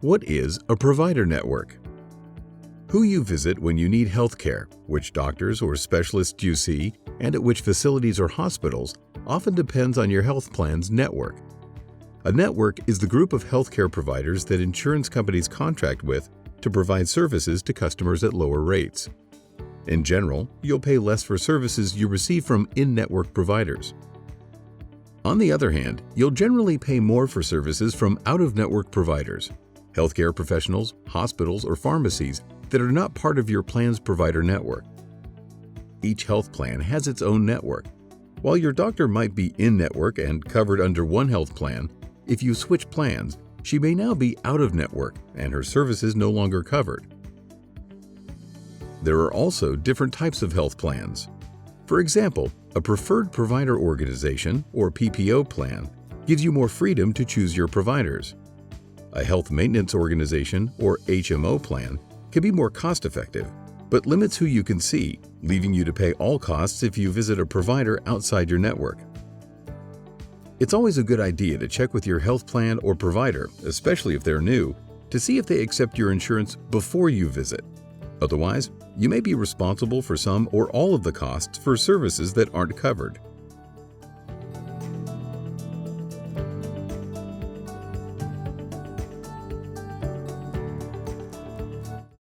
What is a provider network? Who you visit when you need health care, which doctors or specialists you see, and at which facilities or hospitals often depends on your health plan's network. A network is the group of healthcare providers that insurance companies contract with to provide services to customers at lower rates. In general, you'll pay less for services you receive from in-network providers. On the other hand, you'll generally pay more for services from out-of-network providers, healthcare professionals, hospitals, or pharmacies that are not part of your plan's provider network. Each health plan has its own network. While your doctor might be in-network and covered under one health plan, if you switch plans, she may now be out-of-network and her services no longer covered. There are also different types of health plans. For example, a preferred provider organization, or PPO plan, gives you more freedom to choose your providers. A health maintenance organization, or HMO plan, can be more cost-effective, but limits who you can see, leaving you to pay all costs if you visit a provider outside your network. It's always a good idea to check with your health plan or provider, especially if they're new, to see if they accept your insurance before you visit. Otherwise, you may be responsible for some or all of the costs for services that aren't covered.